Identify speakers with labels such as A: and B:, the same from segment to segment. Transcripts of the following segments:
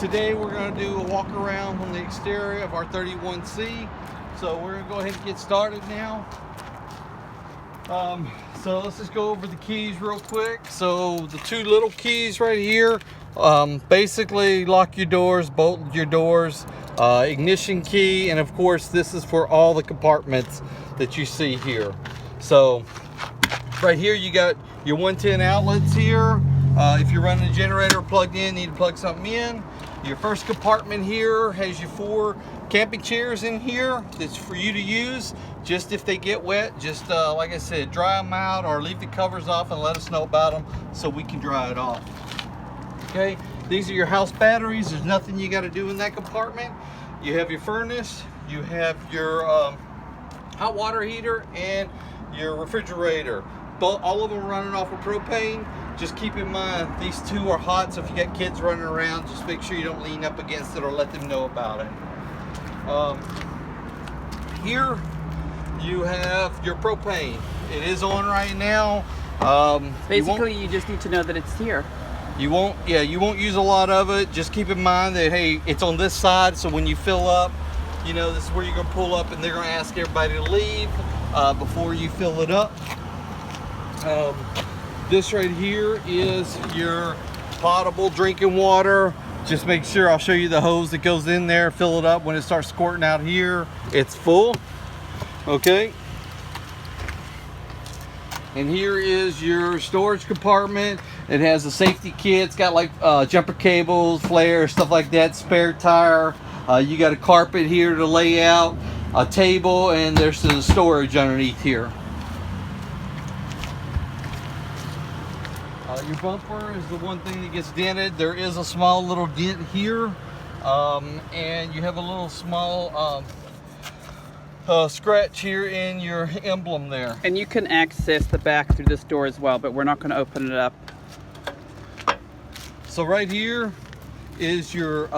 A: Today we're going to do a walk around on the exterior of our 31C. So we're going to go ahead and get started now. So let's just go over the keys real quick. So the two little keys right here, basically lock your doors, bolt your doors, ignition key, and of course this is for all the compartments that you see here. So right here you got your 110 outlets here. If you're running a generator plugged in, you need to plug something in. Your first compartment here has your 4 camping chairs in here that's for you to use. Just if they get wet, just like I said, dry them out or leave the covers off and let us know about them so we can dry it off. Okay, these are your house batteries. There's nothing you got to do in that compartment. You have your furnace, you have your hot water heater, and your refrigerator. All of them running off of propane. Just keep in mind these two are hot, so if you got kids running around, just make sure you don't lean up against it or let them know about it. Here you have your propane. It is on right now.
B: Basically, you just need to know that it's here.
A: You won't use a lot of it. Just keep in mind that, hey, it's on this side, so when you fill up, you know, this is where you're gonna pull up and they're gonna ask everybody to leave before you fill it up. This right here is your potable drinking water. Just make sure, I'll show you the hose that goes in there. Fill it up when it starts squirting out here. It's full, okay? And here is your storage compartment. It has a safety kit. It's got like jumper cables, flares, stuff like that, spare tire. You got a carpet here to lay out, a table, and there's the storage underneath here. Your bumper is the one thing that gets dented. There is a small little dent here, and you have a little small scratch here in your emblem there.
B: And you can access the back through this door as well, but we're not going to open it up.
A: So right here is your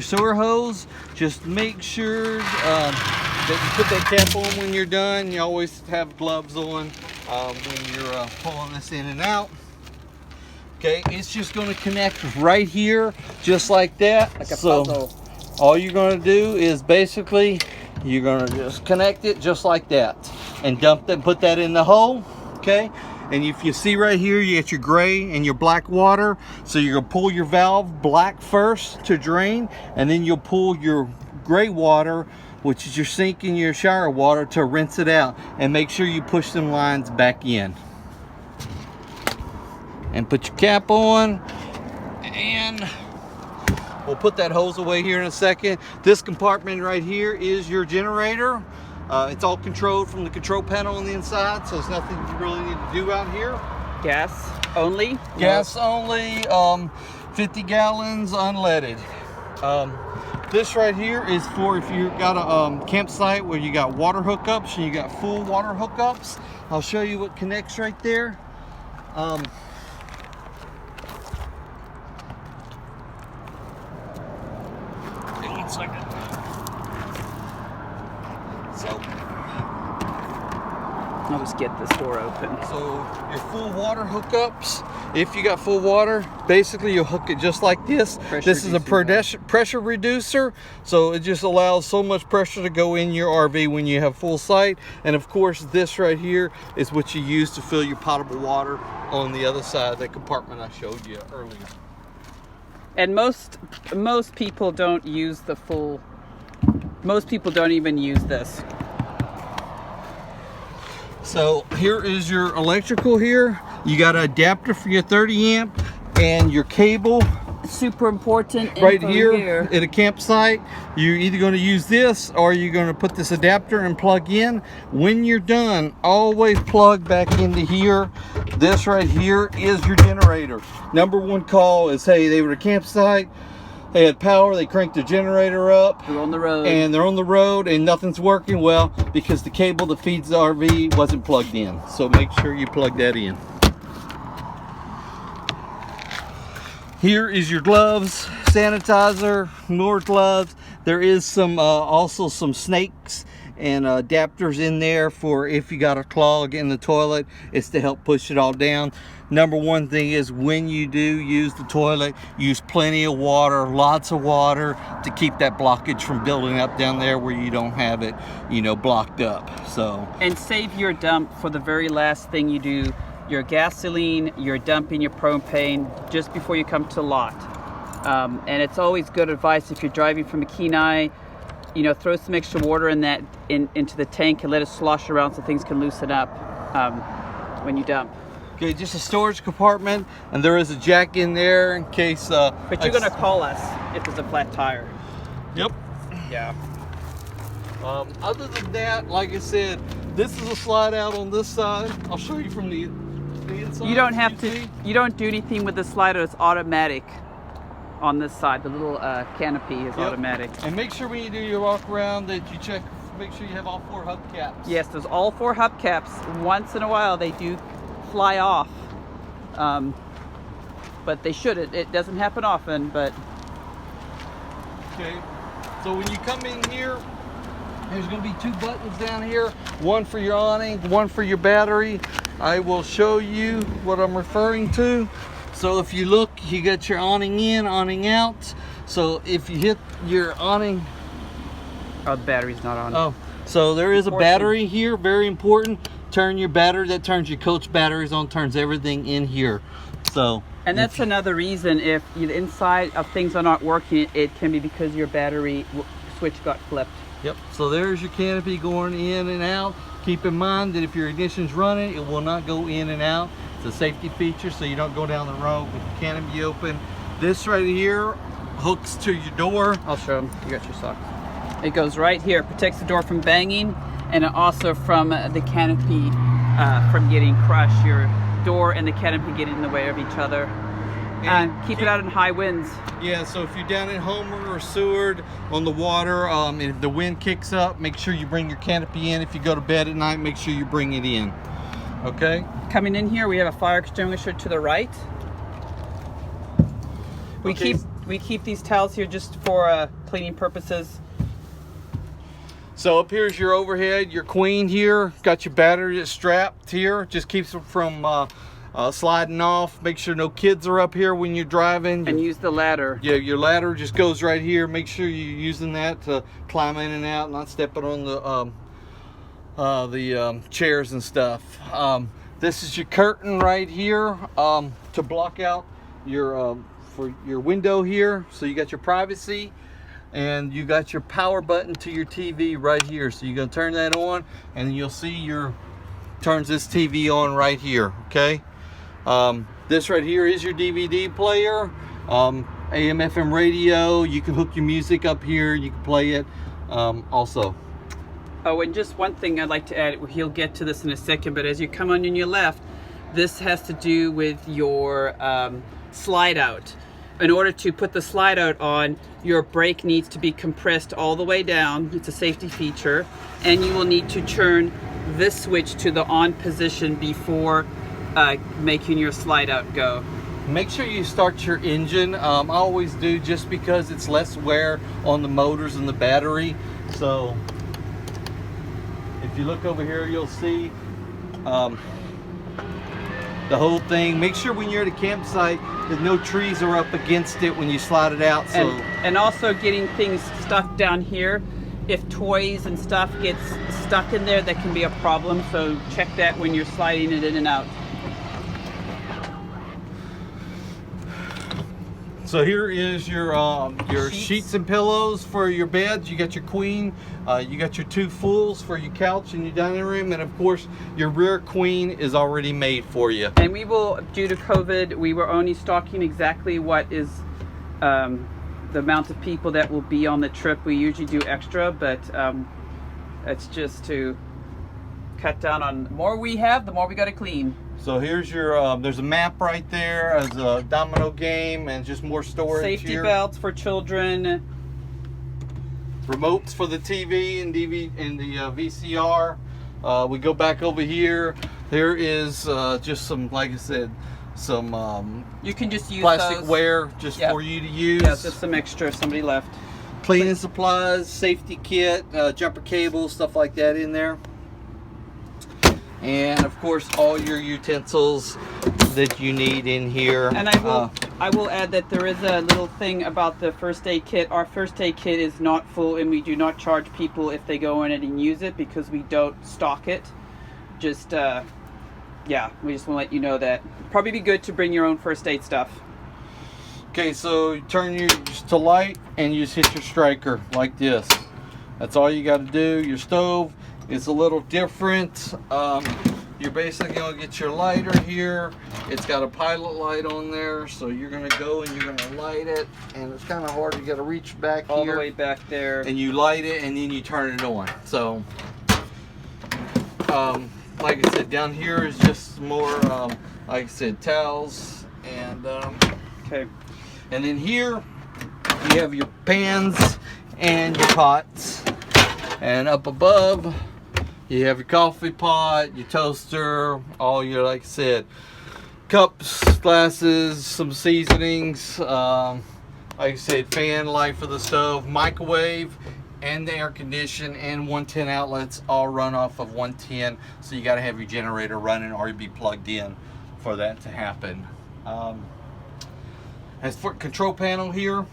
A: sewer hose. Just make sure that you put that cap on when you're done. You always have gloves on when you're pulling this in and out. Okay, it's just going to connect right here, just like that.
B: Like a
A: so
B: puzzle.
A: All you're going to do is basically, you're going to just connect it just like that, and dump that, put that in the hole. Okay, and if you see right here, you get your gray and your black water. So you're going to pull your valve black first to drain, and then you'll pull your gray water, which is your sink and your shower water, to rinse it out. And make sure you push them lines back in. And put your cap on, and we'll put that hose away here in a second. This compartment right here is your generator. It's all controlled from the control panel on the inside, so there's nothing you really need to do out here.
B: Gas only?
A: Gas only, 50 gallons unleaded. This right here is for if you got a campsite where you got water hookups and you got full water hookups. I'll show you what connects right there. Second. So
B: I'll just get this door open.
A: So your full water hookups, if you got full water, basically you'll hook it just like this. This is a pressure reducer, so it just allows so much pressure to go in your RV when you have full sight. And of course this right here is what you use to fill your potable water on the other side of that compartment I showed you earlier.
B: And most people don't use the full. Most people don't even use this.
A: So here is your electrical here. You got an adapter for your 30 amp and your cable.
B: Super important.
A: Right here at a campsite. You're either going to use this or you're going to put this adapter and plug in. When you're done, always plug back into here. This right here is your generator. Number one call is, hey, they were at a campsite, they had power, they cranked the generator up.
B: They're on the road.
A: And they're on the road and nothing's working. Well, because the cable that feeds the RV wasn't plugged in. So make sure you plug that in. Here is your gloves, sanitizer, more gloves. There is some also some snakes and adapters in there for if you got a clog in the toilet. It's to help push it all down. Number one thing is, when you do use the toilet, use plenty of water, lots of water, to keep that blockage from building up down there where you don't have it, you know, blocked up. So,
B: and save your dump for the very last thing you do. Your gasoline, you're dumping your propane just before you come to the lot. And it's always good advice if you're driving from a Kenai, you know, throw some extra water into the tank and let it slosh around so things can loosen up when you dump.
A: okay, just a storage compartment, and there is a jack in there in case.
B: But you're gonna call us if there's a flat tire.
A: Yep.
B: Yeah.
A: Other than that, like I said, this is a slide out on this side. I'll show you from the inside.
B: You don't have to. You don't do anything with the slider. It's automatic. On this side, the little canopy is automatic.
A: And make sure when you do your walk around that you check, make sure you have all 4 hubcaps.
B: Yes, there's all 4 hubcaps. Once in a while they do fly off, but they shouldn't. It doesn't happen often, but.
A: Okay, so when you come in here, there's going to be 2 buttons down here, one for your awning, one for your battery. I will show you what I'm referring to. So if you look, you got your awning in, awning out. So if you hit your awning,
B: oh, the battery's not on.
A: oh, so there is a battery here, very important. Turn your battery, that turns your coach batteries on, turns everything in here. So,
B: and that's another reason if the inside of things are not working, it can be because your battery switch got flipped.
A: Yep, so there's your canopy going in and out. Keep in mind that if your ignition's running, it will not go in and out. It's a safety feature, so you don't go down the road with the canopy open. This right here hooks to your door.
B: I'll show them. You got your socks. It goes right here. It protects the door from banging, and also from the canopy from getting crushed. Your door and the canopy get in the way of each other. And keep it out in high winds.
A: Yeah, so if you're down in Homer or Seward on the water, and if the wind kicks up, make sure you bring your canopy in. If you go to bed at night, make sure you bring it in. Okay?
B: Coming in here, we have a fire extinguisher to the right. We keep these towels here just for cleaning purposes.
A: So up here's your overhead, your queen here. Got your battery strapped here. Just keeps it from sliding off. Make sure no kids are up here when you're driving.
B: And use the ladder.
A: Yeah, your ladder just goes right here. Make sure you're using that to climb in and out, not stepping on the chairs and stuff. This is your curtain right here to block out your for your window here, so you got your privacy, and you got your power button to your TV right here. So you're gonna turn that on, and you'll see turns this TV on right here. Okay. This right here is your DVD player, AM FM radio. You can hook your music up here. You can play it also.
B: Oh, and just one thing I'd like to add, he'll get to this in a second, but as you come on your left, this has to do with your slide out. In order to put the slide out on, your brake needs to be compressed all the way down. It's a safety feature. And you will need to turn this switch to the on position before making your slide out go.
A: Make sure you start your engine. I always do, just because it's less wear on the motors and the battery. So if you look over here, you'll see the whole thing. Make sure when you're at a campsite that no trees are up against it when you slide it out. So
B: and also getting things stuck down here. If toys and stuff gets stuck in there, that can be a problem. So check that when you're sliding it in and out.
A: So here is your sheets and pillows for your beds. You got your queen, you got your 2 fulls for your couch in your dining room, and of course your rear queen is already made for you.
B: And we will, due to COVID, we were only stocking exactly what is the amount of people that will be on the trip. We usually do extra, but it's just to cut down on the more we have, the more we got to clean.
A: So here's your, there's a map right there as a domino game, and just more storage.
B: Safety
A: here.
B: belts for children.
A: Remotes for the TV and DVD and the VCR. We go back over here. There is just some, like I said, some
B: you can just use
A: plastic
B: those.
A: ware just for you to use.
B: Yeah, just some extra somebody left.
A: cleaning supplies, safety kit, jumper cables, stuff like that in there. And of course all your utensils that you need in here.
B: And I will add that there is a little thing about the first aid kit. Our first aid kit is not full, and we do not charge people if they go in it and use it, because we don't stock it. Just yeah, we just want to let you know that probably be good to bring your own first aid stuff.
A: Okay, so you turn yours to light and you just hit your striker like this. That's all you got to do. Your stove is a little different. You're basically going to get your lighter here. It's got a pilot light on there, so you're going to go and you're going to light it, and it's kind of hard. You got to reach back
B: all
A: here,
B: the way back there,
A: and you light it, and then you turn it on. So like I said, down here is just more like I said, towels, and
B: okay.
A: And then here you have your pans and your pots, and up above you have your coffee pot, your toaster, all your, like I said, cups, glasses, some seasonings, like I said, fan, light for the stove, microwave, and the air condition, and 110 outlets all run off of 110. So you got to have your generator running or you'd be plugged in for that to happen. As for control panel here,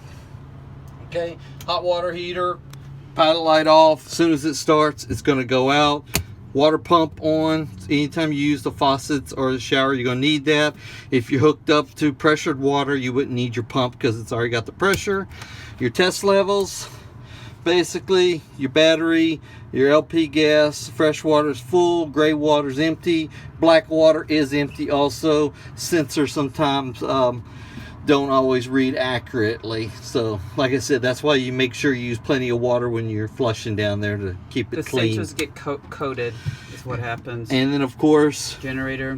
A: okay, hot water heater, pilot light off. As soon as it starts, it's going to go out. Water pump on. Anytime you use the faucets or the shower, you're going to need that. If you're hooked up to pressured water, you wouldn't need your pump because it's already got the pressure. Your test levels, basically your battery, your LP gas, fresh water is full, gray water is empty, black water is empty also. Sensors sometimes don't always read accurately, so like I said, that's why you make sure you use plenty of water when you're flushing down there to keep it clean.
B: The sensors get coated is what happens.
A: And then of course generator,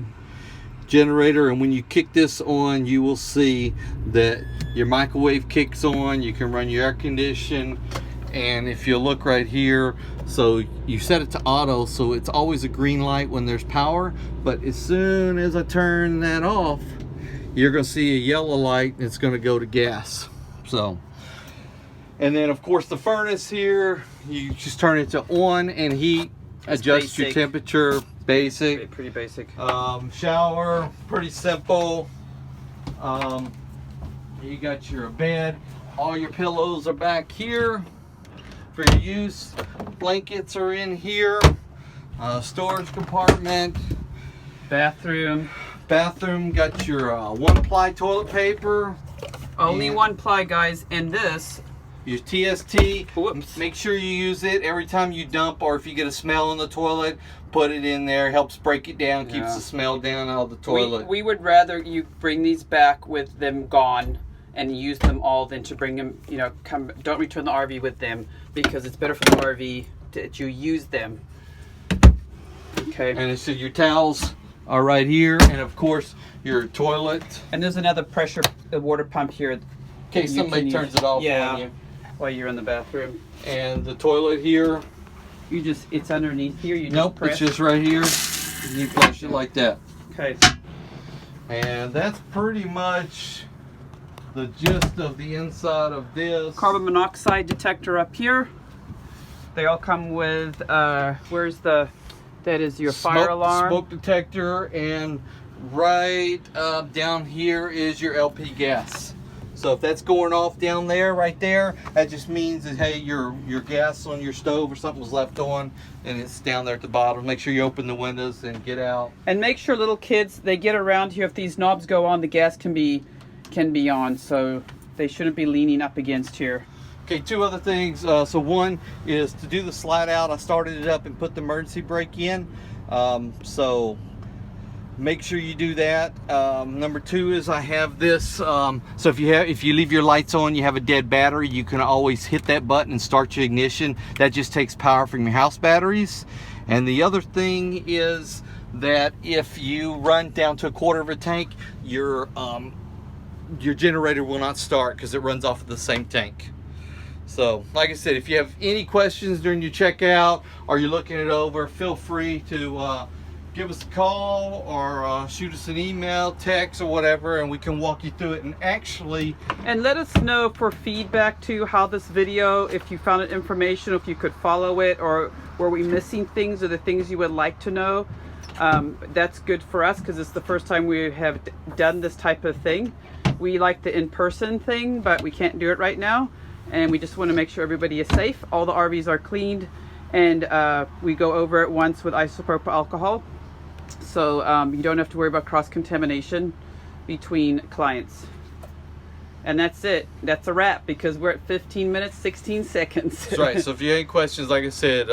A: and when you kick this on, you will see that your microwave kicks on. You can run your air condition, and if you look right here, so you set it to auto, so it's always a green light when there's power, but as soon as I turn that off, you're going to see a yellow light. It's going to go to gas. So, and then of course the furnace here, you just turn it to on and heat. It's adjust basic. Your temperature, basic.
B: Pretty basic.
A: Shower, pretty simple. You got your bed. All your pillows are back here for your use. Blankets are in here. Storage compartment.
B: Bathroom,
A: got your one-ply toilet paper.
B: Only one ply, guys, and this.
A: Your TST.
B: Whoops.
A: Make sure you use it every time you dump, or if you get a smell in the toilet, put it in there. Helps break it down, keeps the smell down out of the toilet.
B: We would rather you bring these back with them gone and use them all than to bring them, you know, don't return the RV with them, because it's better for the RV that you use them. Okay.
A: And so your towels are right here, and of course your toilet.
B: And there's another pressure water pump here. In
A: case somebody turns it off on you.
B: While you're in the bathroom.
A: And the toilet here.
B: It's underneath here. You
A: nope,
B: press.
A: it's just right here. You flush it like that.
B: Okay.
A: And that's pretty much the gist of the inside of this.
B: Carbon monoxide detector up here. They all come with, that is your fire alarm.
A: Smoke detector, and right down here is your LP gas. So if that's going off down there, right there, that just means that, hey, your gas on your stove or something was left on, and it's down there at the bottom. Make sure you open the windows and get out.
B: And make sure little kids, they get around here. If these knobs go on, the gas can be on, so they shouldn't be leaning up against here.
A: Okay, two other things. So one is to do the slide out. I started it up and put the emergency brake in. So make sure you do that. Number two is I have this. So if you leave your lights on, you have a dead battery, you can always hit that button and start your ignition. That just takes power from your house batteries. And the other thing is that if you run down to a quarter of a tank, your generator will not start because it runs off of the same tank. So, like I said, if you have any questions during your checkout or you're looking it over, feel free to give us a call or shoot us an email, text, or whatever, and we can walk you through it. And actually,
B: and let us know for feedback too, how this video, if you found it informational, if you could follow it, or were we missing things, or the things you would like to know. That's good for us because it's the first time we have done this type of thing. We like the in-person thing, but we can't do it right now, and we just want to make sure everybody is safe. All the RVs are cleaned, and we go over it once with isopropyl alcohol, so you don't have to worry about cross-contamination between clients. And that's it. That's a wrap, because we're at 15 minutes 16 seconds.
A: that's right. So if you have any questions, like I said,